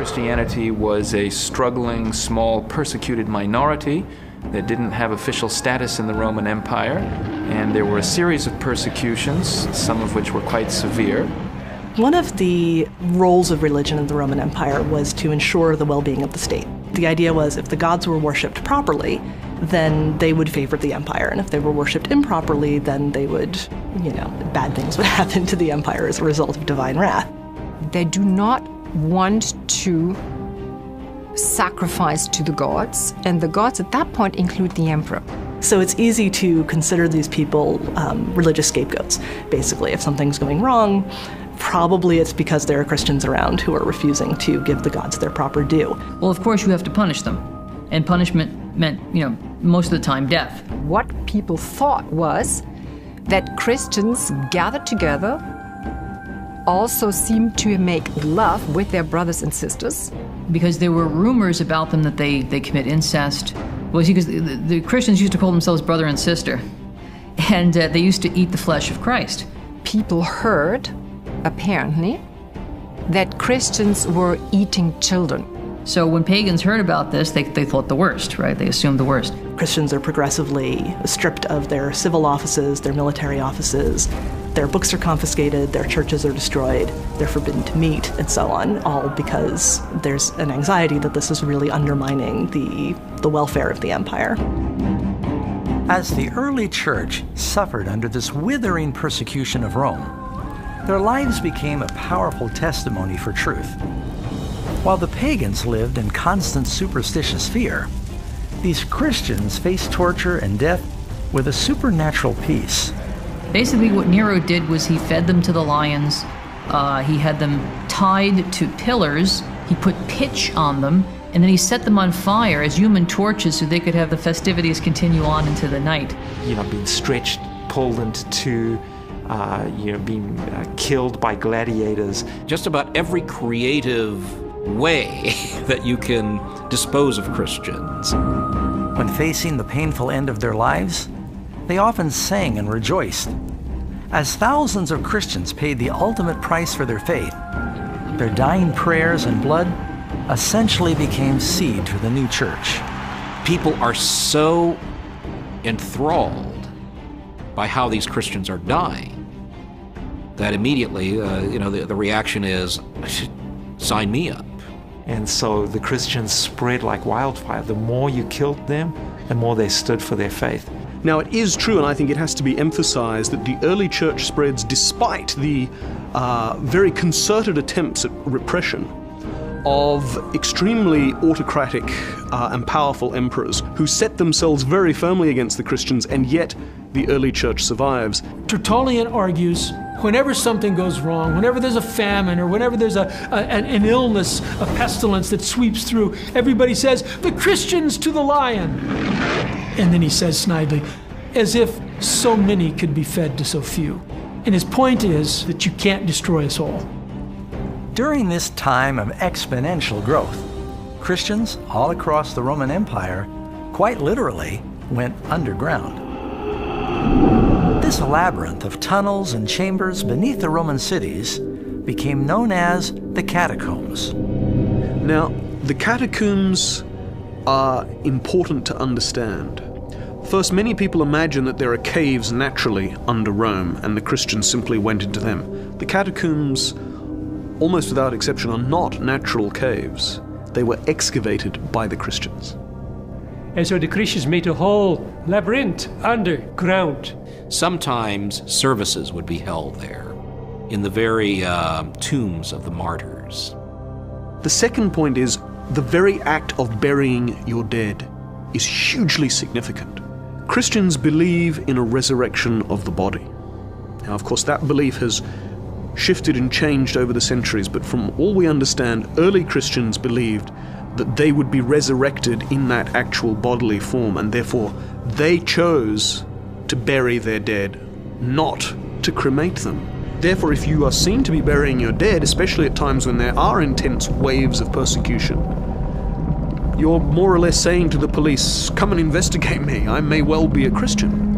Christianity was a struggling, small, persecuted minority that didn't have official status in the Roman Empire, and there were a series of persecutions, some of which were quite severe. One of the roles of religion in the Roman Empire was to ensure the well-being of the state. The idea was if the gods were worshipped properly, then they would favor the empire, and if they were worshipped improperly, then they would, bad things would happen to the empire as a result of divine wrath. They do not want to sacrifice to the gods, and the gods at that point include the emperor. So it's easy to consider these people religious scapegoats. Basically, if something's going wrong, probably it's because there are Christians around who are refusing to give the gods their proper due. Well, of course, you have to punish them. And punishment meant, most of the time, death. What people thought was that Christians gathered together also seemed to make love with their brothers and sisters. Because there were rumors about them that they commit incest. Well, see, because the Christians used to call themselves brother and sister. And they used to eat the flesh of Christ. People heard, apparently, that Christians were eating children. So when pagans heard about this, they thought the worst, right? They assumed the worst. Christians are progressively stripped of their civil offices, their military offices. Their books are confiscated, their churches are destroyed, they're forbidden to meet, and so on, all because there's an anxiety that this is really undermining the welfare of the empire. As the early church suffered under this withering persecution of Rome, their lives became a powerful testimony for truth. While the pagans lived in constant superstitious fear, these Christians faced torture and death with a supernatural peace. Basically, what Nero did was he fed them to the lions. He had them tied to pillars. He put pitch on them, and then he set them on fire as human torches so they could have the festivities continue on into the night. Being stretched, pulled into two, being killed by gladiators. Just about every creative way that you can dispose of Christians. When facing the painful end of their lives, they often sang and rejoiced. As thousands of Christians paid the ultimate price for their faith, their dying prayers and blood essentially became seed for the new church. People are so enthralled by how these Christians are dying that immediately, the reaction is, sign me up. And so the Christians spread like wildfire. The more you killed them, the more they stood for their faith. Now, it is true, and I think it has to be emphasized, that the early church spreads despite the very concerted attempts at repression of extremely autocratic and powerful emperors who set themselves very firmly against the Christians, and yet the early church survives. Tertullian argues, whenever something goes wrong, whenever there's a famine, or whenever there's an illness, a pestilence that sweeps through, everybody says, the Christians to the lion. And then he says snidely, as if so many could be fed to so few. And his point is that you can't destroy us all. During this time of exponential growth, Christians all across the Roman Empire quite literally went underground. This labyrinth of tunnels and chambers beneath the Roman cities became known as the Catacombs. Now, the catacombs are important to understand. First, many people imagine that there are caves naturally under Rome, and the Christians simply went into them. The catacombs, almost without exception, are not natural caves. They were excavated by the Christians. And so the Christians made a whole labyrinth underground. Sometimes services would be held there, in the very tombs of the martyrs. The second point is, the very act of burying your dead is hugely significant. Christians believe in a resurrection of the body. Now, of course, that belief has shifted and changed over the centuries, but from all we understand, early Christians believed that they would be resurrected in that actual bodily form, and therefore they chose to bury their dead, not to cremate them. Therefore, if you are seen to be burying your dead, especially at times when there are intense waves of persecution, you're more or less saying to the police, come and investigate me, I may well be a Christian.